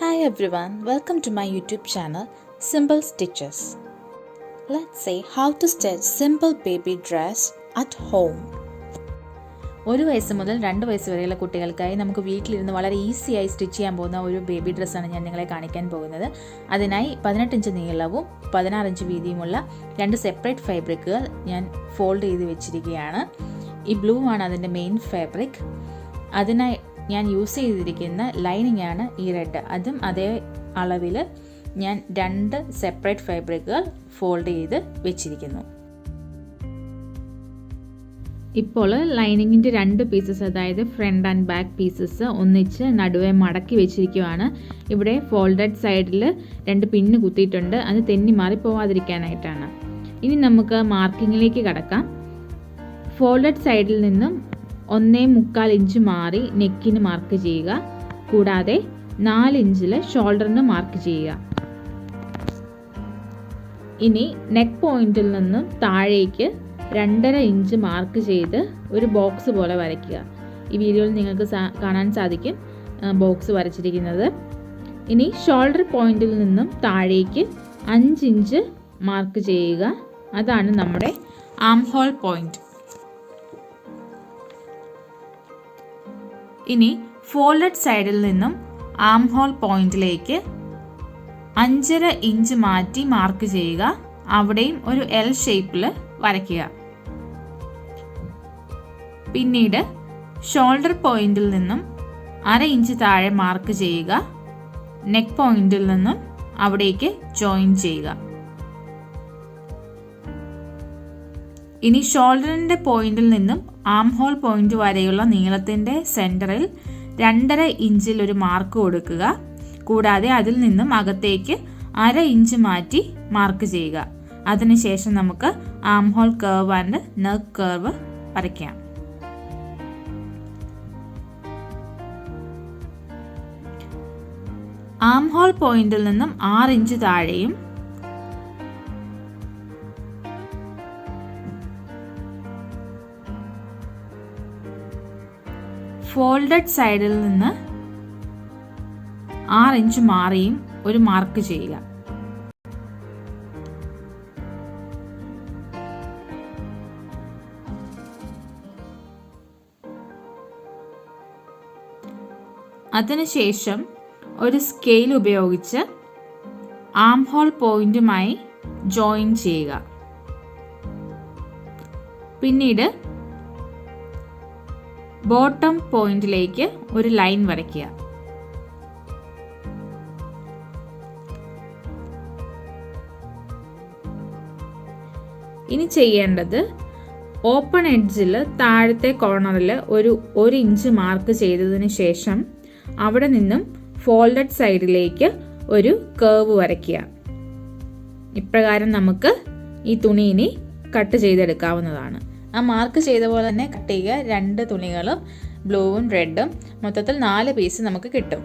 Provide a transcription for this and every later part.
Hi everyone, welcome to my YouTube channel Simple Stitches. Let's see how to stitch simple baby dress at home. 1 വയസ്സ് മുതൽ 2 വയസ്സ് വരെയുള്ള കുട്ടികൾക്കായി നമുക്ക് വീട്ടിലിരുന്ന് വളരെ ഈസിയായി സ്റ്റിച്ച് ചെയ്യാൻ പോകുന്ന ഒരു ബേബി ഡ്രസ്സാണ് ഞാൻ നിങ്ങളെ കാണിക്കാൻ പോകുന്നത്. അതിനായി 18 ഇഞ്ച് നീളവും 16 ഇഞ്ച് വീതിയുമുള്ള 2 സെപ്പറേറ്റ് ഫാബ്രിക്കുകൾ ഞാൻ ഫോൾഡ് ചെയ്ത് വെച്ചിരിക്കുകയാണ്. ഈ ബ്ലൂ ആണ് അതിൻ്റെ മെയിൻ ഫാബ്രിക്. അതിനായി ഞാൻ യൂസ് ചെയ്തിരിക്കുന്ന ലൈനിങ് ആണ് ഈ റെഡ്. അതും അതേ അളവിൽ ഞാൻ 2 സെപ്പറേറ്റ് ഫാബ്രിക്കുകൾ ഫോൾഡ് ചെയ്ത് വെച്ചിരിക്കുന്നു. ഇപ്പോൾ ലൈനിങ്ങിൻ്റെ 2 പീസസ്, അതായത് ഫ്രണ്ട് ആൻഡ് ബാക്ക് പീസസ് ഒന്നിച്ച് നടുവെ മടക്കി വെച്ചിരിക്കുകയാണ്. ഇവിടെ ഫോൾഡഡ് സൈഡിൽ 2 പിന്ന് കുത്തിയിട്ടുണ്ട്, അത് തെന്നി മാറി പോവാതിരിക്കാനായിട്ടാണ്. ഇനി നമുക്ക് മാർക്കിങ്ങിലേക്ക് കടക്കാം. ഫോൾഡഡ് സൈഡിൽ നിന്നും 1.25 ഇഞ്ച് മാറി നെക്കിന് മാർക്ക് ചെയ്യുക. കൂടാതെ 4 ഇഞ്ചിൽ ഷോൾഡറിന് മാർക്ക് ചെയ്യുക. ഇനി നെക്ക് പോയിന്റിൽ നിന്നും താഴേക്ക് 2.5 ഇഞ്ച് മാർക്ക് ചെയ്ത് ഒരു ബോക്സ് പോലെ വരയ്ക്കുക. ഈ വീഡിയോയിൽ നിങ്ങൾക്ക് കാണാൻ സാധിക്കും ബോക്സ് വരച്ചിരിക്കുന്നത്. ഇനി ഷോൾഡർ പോയിന്റിൽ നിന്നും താഴേക്ക് 5 ഇഞ്ച് മാർക്ക് ചെയ്യുക. അതാണ് നമ്മുടെ ആം ഹോൾ പോയിന്റ്. ഇനി ഫോൾഡഡ് സൈഡിൽ നിന്നും ആം ഹോൾ പോയിന്റിലേക്ക് 5.5 ഇഞ്ച് മാറ്റി മാർക്ക് ചെയ്യുക. അവിടെയും ഒരു എൽ ഷേപ്പിൽ വരയ്ക്കുക. പിന്നീട് ഷോൾഡർ പോയിന്റിൽ നിന്നും 1/2 ഇഞ്ച് താഴെ മാർക്ക് ചെയ്യുക. നെക്ക് പോയിന്റിൽ നിന്നും അവിടേക്ക് ജോയിൻ ചെയ്യുക. ഇനി ഷോൾഡറിന്റെ പോയിന്റിൽ നിന്നും ആം ഹോൾ പോയിന്റ് വരെയുള്ള നീളത്തിന്റെ സെന്ററിൽ 2.5 ഇഞ്ചിൽ ഒരു മാർക്ക് കൊടുക്കുക. കൂടാതെ അതിൽ നിന്നും അകത്തേക്ക് 1/2 ഇഞ്ച് മാറ്റി മാർക്ക് ചെയ്യുക. അതിനുശേഷം നമുക്ക് arm hole curve and neck curve വരയ്ക്കാം. ആം ഹോൾ പോയിന്റിൽ നിന്നും 6 ഇഞ്ച് താഴെയും ഫോൾഡഡ് സൈഡിൽ നിന്ന് 6 ഇഞ്ച് മാറിയും ഒരു മാർക്ക് ചെയ്യുക. അതിനുശേഷം ഒരു സ്കെയിൽ ഉപയോഗിച്ച് ആം ഹോൾ പോയിന്റുമായി ജോയിൻ ചെയ്യുക. പിന്നീട് ബോട്ടം പോയിന്റിലേക്ക് ഒരു ലൈൻ വരയ്ക്കുക. ഇനി ചെയ്യേണ്ടത് ഓപ്പൺ എഡ്ജിൽ താഴത്തെ കോർണറിൽ ഒരു 1 ഇഞ്ച് മാർക്ക് ചെയ്തതിന് ശേഷം അവിടെ നിന്നും ഫോൾഡഡ് സൈഡിലേക്ക് ഒരു കർവ് വരയ്ക്കുക. ഇപ്രകാരം നമുക്ക് ഈ തുണി ഇനി കട്ട് ചെയ്തെടുക്കാവുന്നതാണ്. ആ മാർക്ക് ചെയ്ത പോലെ തന്നെ കട്ട് ചെയ്യുക. 2 തുണികളും ബ്ലൂവും റെഡും മൊത്തത്തിൽ 4 പീസ് നമുക്ക് കിട്ടും.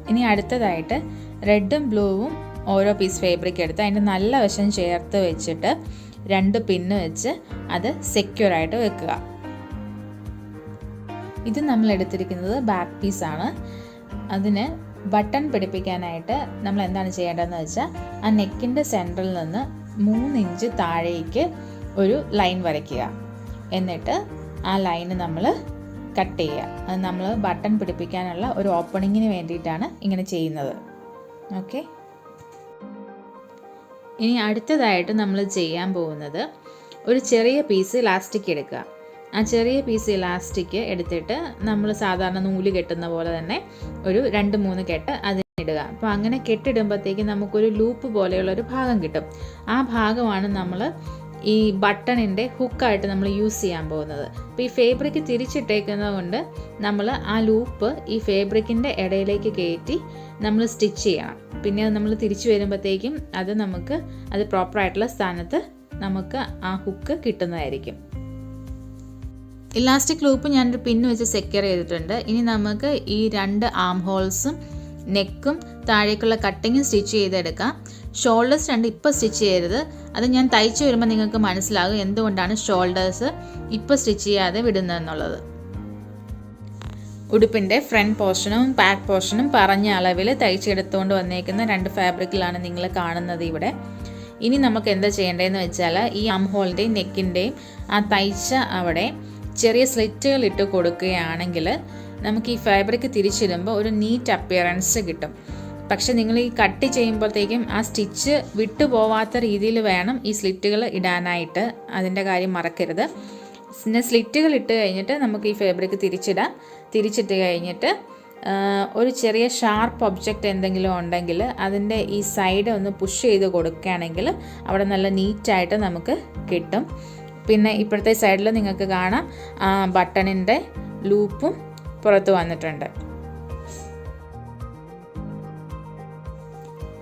ഇനി അടുത്തതായിട്ട് റെഡും ബ്ലൂവും ഓരോ പീസ് ഫാബ്രിക് എടുത്ത് അതിൻ്റെ നല്ല വശം ചേർത്ത് വെച്ചിട്ട് 2 പിന്ന് വെച്ച് അത് സെക്യൂർ ആയിട്ട് വെക്കുക. ഇത് നമ്മൾ എടുത്തിരിക്കുന്നത് ബാക്ക് പീസാണ്. അതിന് ബട്ടൺ പിടിപ്പിക്കാനായിട്ട് നമ്മൾ എന്താണ് ചെയ്യേണ്ടതെന്ന് വെച്ചാൽ ആ നെക്കിൻ്റെ സെൻറ്ററിൽ നിന്ന് 3 ഇഞ്ച് താഴേക്ക് ഒരു ലൈൻ വരയ്ക്കുക. എന്നിട്ട് ആ ലൈന് നമ്മൾ കട്ട് ചെയ്യുക. അത് നമ്മൾ ബട്ടൺ പിടിപ്പിക്കാനുള്ള ഒരു ഓപ്പണിങ്ങിന് വേണ്ടിയിട്ടാണ് ഇങ്ങനെ ചെയ്യുന്നത്. ഓക്കെ, ഇനി അടുത്തതായിട്ട് നമ്മൾ ചെയ്യാൻ പോകുന്നത് ഒരു ചെറിയ പീസ് ഇലാസ്റ്റിക് എടുക്കുക. ആ ചെറിയ പീസ് ഇലാസ്റ്റിക് എടുത്തിട്ട് നമ്മൾ സാധാരണ നൂല് കെട്ടുന്ന പോലെ തന്നെ ഒരു 2-3 കെട്ട് അതിനിടുക. അപ്പോൾ അങ്ങനെ കെട്ടിടുമ്പോഴത്തേക്ക് നമുക്കൊരു ലൂപ്പ് പോലെയുള്ള ഒരു ഭാഗം കിട്ടും. ആ ഭാഗമാണ് നമ്മൾ ഈ ബട്ടണിൻ്റെ ഹുക്കായിട്ട് നമ്മൾ യൂസ് ചെയ്യാൻ പോകുന്നത്. അപ്പോൾ ഈ ഫാബ്രിക് തിരിച്ചിട്ടേക്കുന്നത് കൊണ്ട് നമ്മൾ ആ ലൂപ്പ് ഈ ഫാബ്രിക്കിൻ്റെ ഇടയിലേക്ക് കയറ്റി നമ്മൾ സ്റ്റിച്ച് ചെയ്യണം. പിന്നെ നമ്മൾ തിരിച്ചു വരുമ്പോഴത്തേക്കും നമുക്ക് അത് പ്രോപ്പറായിട്ടുള്ള സ്ഥാനത്ത് നമുക്ക് ആ ഹുക്ക് കിട്ടുന്നതായിരിക്കും. ഇലാസ്റ്റിക് ലൂപ്പ് ഞാനൊരു പിന്ന് വെച്ച് സെക്യൂർ ചെയ്തിട്ടുണ്ട്. ഇനി നമുക്ക് ഈ 2 ആം ഹോൾസും നെക്കും താഴേക്കുള്ള കട്ടിങ്ങും സ്റ്റിച്ച് ചെയ്തെടുക്കാം. ഷോൾഡേഴ്സ് 2 ഇപ്പോൾ സ്റ്റിച്ച് ചെയ്യരുത്. അത് ഞാൻ തയ്ച്ചു വരുമ്പോൾ നിങ്ങൾക്ക് മനസ്സിലാകും എന്തുകൊണ്ടാണ് ഷോൾഡേഴ്സ് ഇപ്പോൾ സ്റ്റിച്ച് ചെയ്യാതെ വിടുന്നതെന്നുള്ളത്. ഉടുപ്പിൻ്റെ ഫ്രണ്ട് പോർഷനും ബാക്ക് പോർഷനും പറഞ്ഞ അളവിൽ തയ്ച്ചെടുത്തുകൊണ്ട് വന്നേക്കുന്ന 2 ഫാബ്രിക്കിലാണ് നിങ്ങൾ കാണുന്നത് ഇവിടെ. ഇനി നമുക്ക് എന്താ ചെയ്യേണ്ടതെന്ന് വെച്ചാൽ ഈ ആം ഹോളിൻ്റെയും നെക്കിൻ്റെയും ആ തയ്ച്ച അവിടെ ചെറിയ സ്ലിറ്റുകൾ ഇട്ട് കൊടുക്കുകയാണെങ്കിൽ നമുക്ക് ഈ ഫാബ്രിക് തിരിച്ചിടുമ്പോൾ ഒരു നീറ്റ് അപ്പിയറൻസ് കിട്ടും. പക്ഷെ നിങ്ങൾ ഈ കട്ട് ചെയ്യുമ്പോഴത്തേക്കും ആ സ്റ്റിച്ച് വിട്ടു പോവാത്ത രീതിയിൽ വേണം ഈ സ്ലിറ്റുകൾ ഇടാനായിട്ട്. അതിൻ്റെ കാര്യം മറക്കരുത്. പിന്നെ സ്ലിറ്റുകൾ ഇട്ട് കഴിഞ്ഞിട്ട് നമുക്ക് ഈ ഫാബ്രിക് തിരിച്ചിട്ട് കഴിഞ്ഞിട്ട് ഒരു ചെറിയ ഷാർപ്പ് ഒബ്ജക്റ്റ് എന്തെങ്കിലും ഉണ്ടെങ്കിൽ അതിൻ്റെ ഈ സൈഡ് ഒന്ന് പുഷ് ചെയ്ത് കൊടുക്കുകയാണെങ്കിൽ അവിടെ നല്ല നീറ്റായിട്ട് നമുക്ക് കിട്ടും. പിന്നെ ഇപ്പോഴത്തെ സൈഡിൽ നിങ്ങൾക്ക് കാണാം ബട്ടണിൻ്റെ ലൂപ്പും പുറത്ത് വന്നിട്ടുണ്ട്.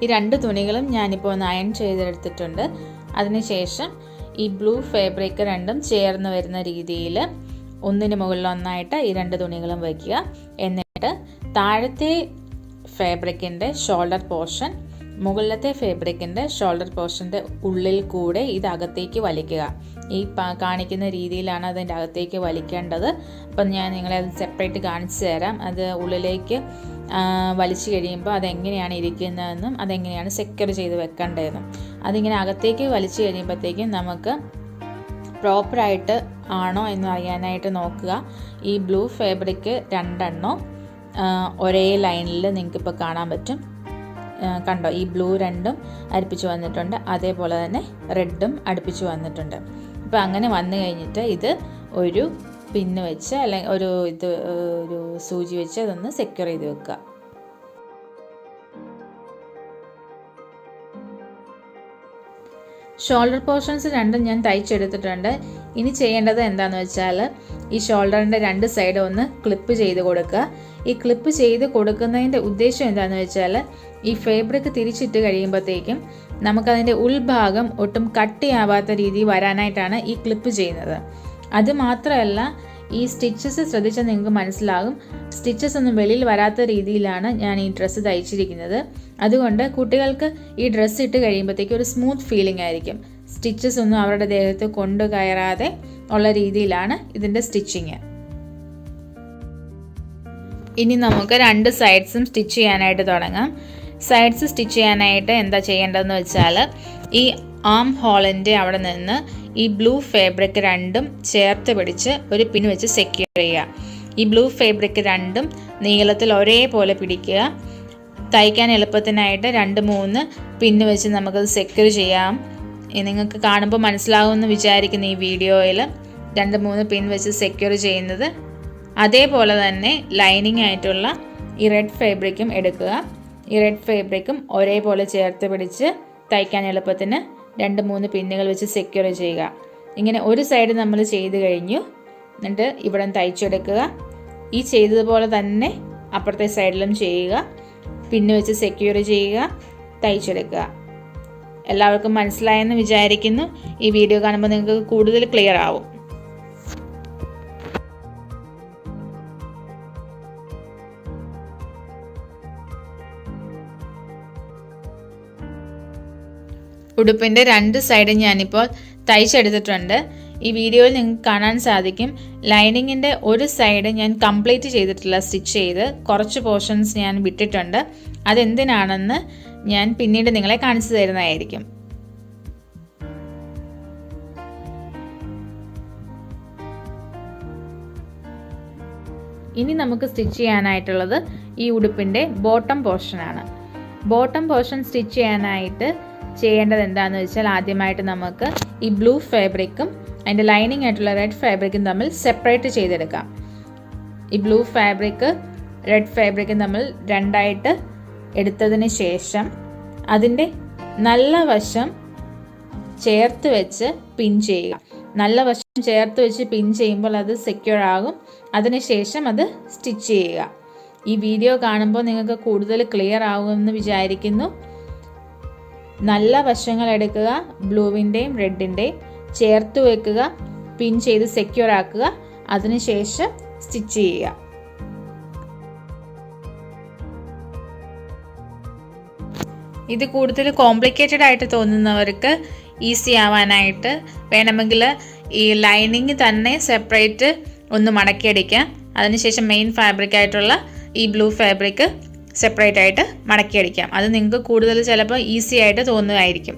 ഈ 2 തുണികളും ഞാനിപ്പോൾ ഒന്ന് അയൺ ചെയ്തെടുത്തിട്ടുണ്ട്. അതിനുശേഷം ഈ ബ്ലൂ ഫാബ്രിക് രണ്ടും ചേർന്ന് വരുന്ന രീതിയിൽ ഒന്നിന് മുകളിൽ ഒന്നായിട്ട് ഈ 2 തുണികളും വയ്ക്കുക. എന്നിട്ട് താഴത്തെ ഫാബ്രിക്കിൻ്റെ ഷോൾഡർ പോർഷൻ മുകളിലത്തെ ഫാബ്രിക്കിൻ്റെ ഷോൾഡർ പോർഷൻ്റെ ഉള്ളിൽ കൂടെ ഇത് അകത്തേക്ക് വലിക്കുക. ഈ കാണിക്കുന്ന രീതിയിലാണ് അതിൻ്റെ അകത്തേക്ക് വലിക്കേണ്ടത്. അപ്പം ഞാൻ നിങ്ങളെ അത് സെപ്പറേറ്റ് കാണിച്ചു തരാം. അത് ഉള്ളിലേക്ക് വലിച്ചു കഴിയുമ്പോൾ അതെങ്ങനെയാണ് ഇരിക്കുന്നതെന്നും അതെങ്ങനെയാണ് സെക്യൂർ ചെയ്ത് വെക്കേണ്ടതെന്നും. അതിങ്ങനെ അകത്തേക്ക് വലിച്ചു കഴിയുമ്പോഴത്തേക്കും നമുക്ക് പ്രോപ്പറായിട്ട് ആണോ എന്ന് അറിയാനായിട്ട് നോക്കുക. ഈ ബ്ലൂ ഫാബ്രിക് 2 എണ്ണം ഒരേ ലൈനിൽ നിങ്ങൾക്കിപ്പോൾ കാണാൻ പറ്റും. കണ്ടോ, ഈ ബ്ലൂ 2ഉം അടുപ്പിച്ച് വന്നിട്ടുണ്ട്, അതേപോലെ തന്നെ റെഡും അടുപ്പിച്ച് വന്നിട്ടുണ്ട്. അപ്പോൾ അങ്ങനെ വന്നു കഴിഞ്ഞിട്ട് ഇത് ഒരു പിന്ന് വെച്ച് അല്ലെങ്കിൽ ഒരു സൂചി വെച്ച് അതൊന്ന് സെക്യൂർ ചെയ്ത് വെക്കുക. ഷോൾഡർ പോർഷൻസ് 2ഉം ഞാൻ തയ്ച്ചെടുത്തിട്ടുണ്ട്. ഇനി ചെയ്യേണ്ടത് എന്താണെന്ന് വെച്ചാൽ ഈ ഷോൾഡറിൻ്റെ 2 സൈഡ് ഒന്ന് ക്ലിപ്പ് ചെയ്ത് കൊടുക്കുക. ഈ ക്ലിപ്പ് ചെയ്ത് കൊടുക്കുന്നതിൻ്റെ ഉദ്ദേശം എന്താണെന്ന് വെച്ചാൽ ഈ ഫാബ്രിക് തിരിച്ചിട്ട് കഴിയുമ്പോഴത്തേക്കും നമുക്കതിൻ്റെ ഉൾഭാഗം ഒട്ടും കട്ടിയാവാത്ത രീതി വരാനായിട്ടാണ് ഈ ക്ലിപ്പ് ചെയ്യുന്നത്. അതുമാത്രമല്ല, ഈ സ്റ്റിച്ചസ് ശ്രദ്ധിച്ചാൽ നിങ്ങൾക്ക് മനസ്സിലാകും, സ്റ്റിച്ചസ് ഒന്നും വെളിയിൽ വരാത്ത രീതിയിലാണ് ഞാൻ ഈ ഡ്രസ്സ് തയ്ച്ചിരിക്കുന്നത്. അതുകൊണ്ട് കുട്ടികൾക്ക് ഈ ഡ്രസ്സ് ഇട്ട് കഴിയുമ്പോഴത്തേക്കും ഒരു സ്മൂത്ത് ഫീലിംഗ് ആയിരിക്കും. സ്റ്റിച്ചസ് ഒന്നും അവരുടെ ദേഹത്ത് കൊണ്ടു കയറാതെ ഉള്ള രീതിയിലാണ് ഇതിൻ്റെ സ്റ്റിച്ചിങ്. ഇനി നമുക്ക് 2 സൈഡ്സും സ്റ്റിച്ച് ചെയ്യാനായിട്ട് തുടങ്ങാം. സൈഡ്സ് സ്റ്റിച്ച് ചെയ്യാനായിട്ട് എന്താ ചെയ്യേണ്ടതെന്ന് വെച്ചാൽ ഈ ആം ഹോളിൻ്റെ അവിടെ നിന്ന് ഈ ബ്ലൂ ഫാബ്രിക് 2ഉം ചേർത്ത് പിടിച്ച് ഒരു പിൻ വെച്ച് സെക്യൂർ ചെയ്യുക. ഈ ബ്ലൂ ഫാബ്രിക് 2ഉം നീളത്തിൽ ഒരേപോലെ പിടിക്കുക. തയ്ക്കാൻ എളുപ്പത്തിനായിട്ട് 2-3 പിന്ന് വെച്ച് നമുക്കത് സെക്യൂർ ചെയ്യാം. നിങ്ങൾക്ക് കാണുമ്പോൾ മനസ്സിലാവുമെന്ന് വിചാരിക്കുന്നു ഈ വീഡിയോയിൽ 2-3 പിൻ വെച്ച് സെക്യൂർ ചെയ്യുന്നത്. അതേപോലെ തന്നെ ലൈനിങ് ആയിട്ടുള്ള ഈ റെഡ് ഫാബ്രിക്കും എടുക്കുക. ഈ റെഡ് ഫാബ്രിക്കും ഒരേപോലെ ചേർത്ത് പിടിച്ച് തയ്ക്കാൻ എളുപ്പത്തിന് 2-3 പിന്നുകൾ വെച്ച് സെക്യൂർ ചെയ്യുക. ഇങ്ങനെ ഒരു സൈഡ് നമ്മൾ ചെയ്ത് കഴിഞ്ഞു. എന്നിട്ട് ഇവിടെ തയ്ച്ചെടുക്കുക. ഈ ചെയ്തതുപോലെ തന്നെ അപ്പുറത്തെ സൈഡിലും ചെയ്യുക. പിന്ന് വെച്ച് സെക്യൂർ ചെയ്യുക, തയ്ച്ചെടുക്കുക. എല്ലാവർക്കും മനസ്സിലായെന്ന് വിചാരിക്കുന്നു. ഈ വീഡിയോ കാണുമ്പോൾ നിങ്ങൾക്ക് കൂടുതൽ ക്ലിയർ ആവും. ഉടുപ്പിൻ്റെ 2 സൈഡും ഞാനിപ്പോൾ തയ്ച്ചെടുത്തിട്ടുണ്ട്. ഈ വീഡിയോയിൽ നിങ്ങൾക്ക് കാണാൻ സാധിക്കും, ലൈനിങ്ങിൻ്റെ ഒരു സൈഡ് ഞാൻ കംപ്ലീറ്റ് ചെയ്തിട്ടില്ല, സ്റ്റിച്ച് ചെയ്ത് കുറച്ച് പോർഷൻസ് ഞാൻ വിട്ടിട്ടുണ്ട്. അതെന്തിനാണെന്ന് ഞാൻ പിന്നീട് നിങ്ങളെ കാണിച്ചു തരുന്നതായിരിക്കും. ഇനി നമുക്ക് സ്റ്റിച്ച് ചെയ്യാനായിട്ടുള്ളത് ഈ ഉടുപ്പിൻ്റെ ബോട്ടം പോർഷനാണ്. ബോട്ടം പോർഷൻ സ്റ്റിച്ച് ചെയ്യാനായിട്ട് ചെയ്യേണ്ടത് എന്താണെന്ന് വെച്ചാൽ ആദ്യമായിട്ട് നമുക്ക് ഈ ബ്ലൂ ഫാബ്രിക്കും അതിൻ്റെ ലൈനിങ് ആയിട്ടുള്ള റെഡ് ഫാബ്രിക്കും തമ്മിൽ സെപ്പറേറ്റ് ചെയ്തെടുക്കാം. ഈ ബ്ലൂ ഫാബ്രിക് റെഡ് ഫാബ്രിക്കും തമ്മിൽ 2ആയിട്ട് എടുത്തതിന് ശേഷം അതിൻ്റെ നല്ല വശം ചേർത്ത് വെച്ച് പിൻ ചെയ്യുക. നല്ല വശം ചേർത്ത് വെച്ച് പിൻ ചെയ്യുമ്പോൾ അത് സെക്യൂർ ആകും. അതിനുശേഷം അത് സ്റ്റിച്ച് ചെയ്യുക. ഈ വീഡിയോ കാണുമ്പോൾ നിങ്ങൾക്ക് കൂടുതൽ ക്ലിയർ ആകുമെന്ന് വിചാരിക്കുന്നു. നല്ല വശങ്ങൾ എടുക്കുക, ബ്ലൂവിൻ്റെയും റെഡിൻ്റെയും ചേർത്ത് വെക്കുക, പിൻ ചെയ്ത് സെക്യൂർ ആക്കുക, അതിനുശേഷം സ്റ്റിച്ച് ചെയ്യുക. ഇത് കൂടുതൽ കോംപ്ലിക്കേറ്റഡ് ആയിട്ട് തോന്നുന്നവർക്ക് ഈസി ആവാനായിട്ട് വേണമെങ്കിൽ ഈ ലൈനിങ് തന്നെ സെപ്പറേറ്റ് ഒന്ന് മടക്കിയടിക്കാം. അതിനുശേഷം മെയിൻ ഫാബ്രിക് ആയിട്ടുള്ള ഈ ബ്ലൂ ഫാബ്രിക് സെപ്പറേറ്റ് ആയിട്ട് മടക്കിയടിക്കാം. അത് നിങ്ങൾക്ക് കൂടുതൽ ചിലപ്പോൾ ഈസി ആയിട്ട് തോന്നുമായിരിക്കും.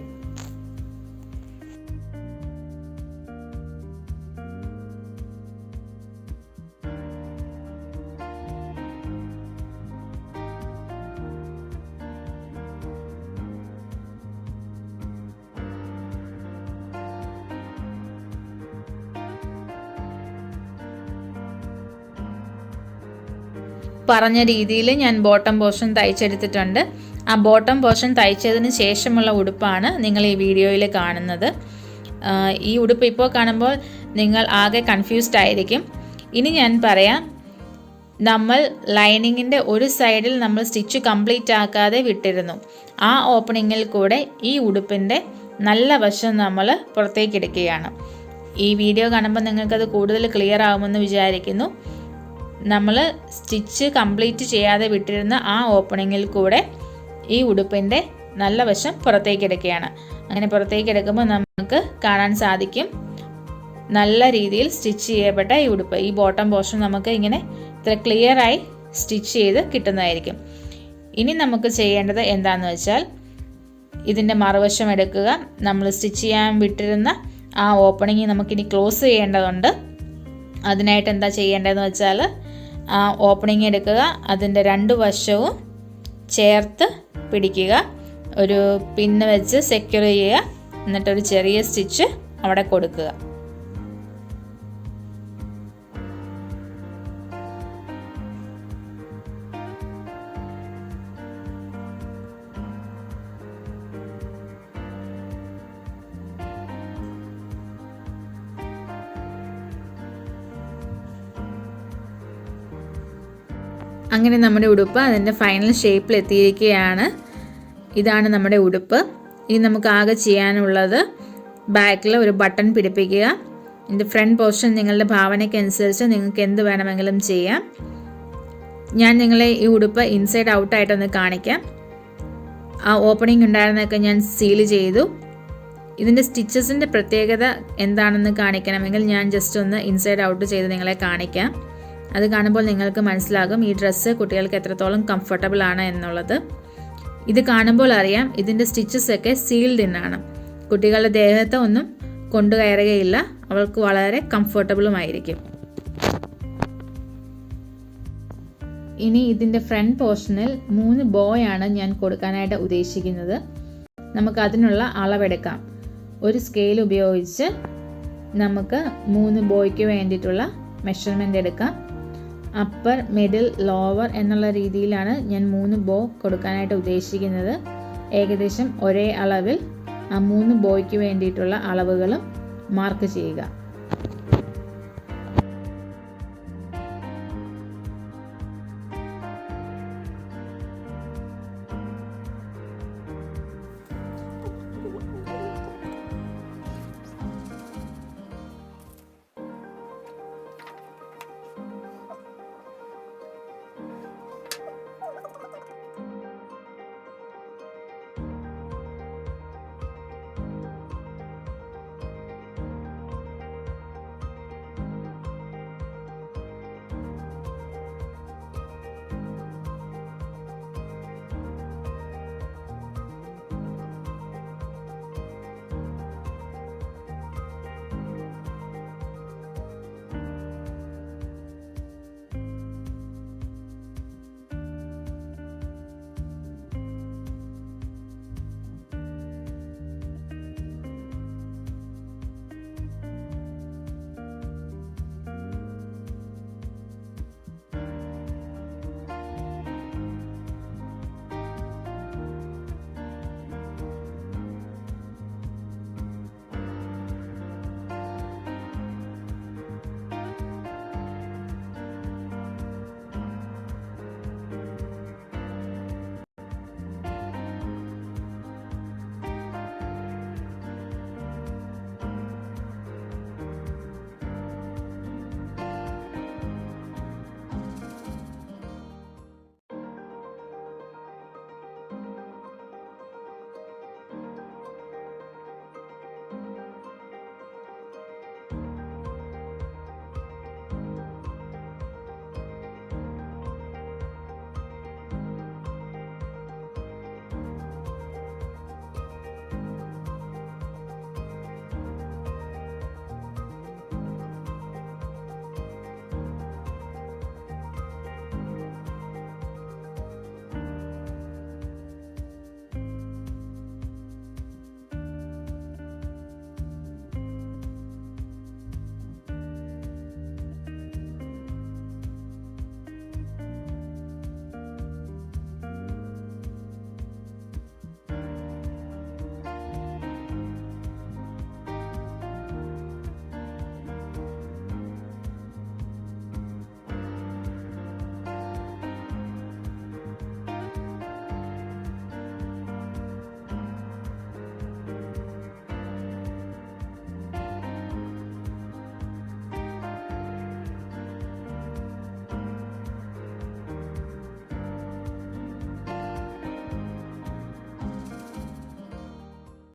പറഞ്ഞ രീതിയിൽ ഞാൻ ബോട്ടം പോർഷൻ തയ്ച്ചെടുത്തിട്ടുണ്ട്. ആ ബോട്ടം പോർഷൻ തയ്ച്ചതിന് ശേഷമുള്ള ഉടുപ്പാണ് നിങ്ങൾ ഈ വീഡിയോയിൽ കാണുന്നത്. ഈ ഉടുപ്പ് ഇപ്പോൾ കാണുമ്പോൾ നിങ്ങൾ ആകെ കൺഫ്യൂസ്ഡ് ആയിരിക്കും. ഇനി ഞാൻ പറയാം, നമ്മൾ ലൈനിങ്ങിൻ്റെ ഒരു സൈഡിൽ നമ്മൾ സ്റ്റിച്ച് കംപ്ലീറ്റ് ആക്കാതെ വിട്ടിരുന്നു. ആ ഓപ്പണിങ്ങിൽ കൂടെ ഈ ഉടുപ്പിൻ്റെ നല്ല വശം നമ്മൾ പുറത്തേക്ക് എടുക്കുകയാണ്. ഈ വീഡിയോ കാണുമ്പോൾ നിങ്ങൾക്കത് കൂടുതൽ ക്ലിയർ ആകുമെന്ന് വിചാരിക്കുന്നു. നമ്മൾ സ്റ്റിച്ച് കംപ്ലീറ്റ് ചെയ്യാതെ വിട്ടിരുന്ന ആ ഓപ്പണിങ്ങിൽ കൂടെ ഈ ഉടുപ്പിൻ്റെ നല്ല വശം പുറത്തേക്ക് എടുക്കുകയാണ്. അങ്ങനെ പുറത്തേക്ക് എടുക്കുമ്പോൾ നമുക്ക് കാണാൻ സാധിക്കും നല്ല രീതിയിൽ സ്റ്റിച്ച് ചെയ്യപ്പെട്ട ഈ ഉടുപ്പ്. ഈ ബോട്ടം പോർഷൻ നമുക്ക് ഇങ്ങനെ ഇത്ര ക്ലിയറായി സ്റ്റിച്ച് ചെയ്ത് കിട്ടുന്നതായിരിക്കും. ഇനി നമുക്ക് ചെയ്യേണ്ടത് എന്താണെന്ന് വെച്ചാൽ, ഇതിൻ്റെ മറുവശം എടുക്കുക. നമ്മൾ സ്റ്റിച്ച് ചെയ്യാൻ വിട്ടിരുന്ന ആ ഓപ്പണിങ് നമുക്കിനി ക്ലോസ് ചെയ്യേണ്ടതുണ്ട്. അതിനായിട്ട് എന്താ ചെയ്യേണ്ടതെന്ന് വെച്ചാൽ, ആ ഓപ്പണിങ് എടുക്കുക, അതിൻ്റെ രണ്ട് വശവും ചേർത്ത് പിടിക്കുക, ഒരു പിന്ന് വെച്ച് സെക്യൂർ ചെയ്യുക, എന്നിട്ടൊരു ചെറിയ സ്റ്റിച്ച് അവിടെ കൊടുക്കുക. അങ്ങനെ നമ്മുടെ ഉടുപ്പ് അതിൻ്റെ ഫൈനൽ ഷേപ്പിൽ എത്തിയിരിക്കുകയാണ്. ഇതാണ് നമ്മുടെ ഉടുപ്പ്. ഇനി നമുക്ക് ആകെ ചെയ്യാനുള്ളത് ബാക്കിൽ ഒരു ബട്ടൺ പിടിപ്പിക്കുക. ഇതിൻ്റെ ഫ്രണ്ട് പോർഷൻ നിങ്ങളുടെ ഭാവനയ്ക്കനുസരിച്ച് നിങ്ങൾക്ക് എന്ത് വേണമെങ്കിലും ചെയ്യാം. ഞാൻ നിങ്ങളെ ഈ ഉടുപ്പ് ഇൻസൈഡ് ഔട്ടായിട്ടൊന്ന് കാണിക്കാം. ആ ഓപ്പണിംഗ് ഉണ്ടായിരുന്നതൊക്കെ ഞാൻ സീൽ ചെയ്തു. ഇതിൻ്റെ സ്റ്റിച്ചസിൻ്റെ പ്രത്യേകത എന്താണെന്ന് കാണിക്കണമെങ്കിൽ ഞാൻ ജസ്റ്റ് ഒന്ന് ഇൻസൈഡ് ഔട്ട് ചെയ്ത് നിങ്ങളെ കാണിക്കാം. അത് കാണുമ്പോൾ നിങ്ങൾക്ക് മനസ്സിലാകും ഈ ഡ്രസ്സ് കുട്ടികൾക്ക് എത്രത്തോളം കംഫർട്ടബിൾ ആണ് എന്നുള്ളത്. ഇത് കാണുമ്പോൾ അറിയാം ഇതിൻ്റെ സ്റ്റിച്ചസ് ഒക്കെ സീൽഡ് ഇന്നാണ്. കുട്ടികളുടെ ദേഹത്ത് ഒന്നും കൊണ്ടുകയറുകയില്ല, അവൾക്ക് വളരെ കംഫർട്ടബിളുമായിരിക്കും. ഇനി ഇതിൻ്റെ ഫ്രണ്ട് പോർഷനിൽ 3 ബോയാണ് ഞാൻ കൊടുക്കാനായിട്ട് ഉദ്ദേശിക്കുന്നത്. നമുക്ക് അതിനുള്ള അളവെടുക്കാം. ഒരു സ്കെയിൽ ഉപയോഗിച്ച് നമുക്ക് 3 ബോയ്ക്ക് വേണ്ടിയിട്ടുള്ള മെഷർമെൻ്റ് എടുക്കാം. അപ്പർ, മിഡിൽ, ലോവർ എന്നുള്ള രീതിയിലാണ് ഞാൻ 3 ബോ കൊടുക്കാനായിട്ട് ഉദ്ദേശിക്കുന്നത്. ഏകദേശം ഒരേ അളവിൽ ആ 3 ബോയ്ക്ക് വേണ്ടിയിട്ടുള്ള അളവുകളും മാർക്ക് ചെയ്യുക.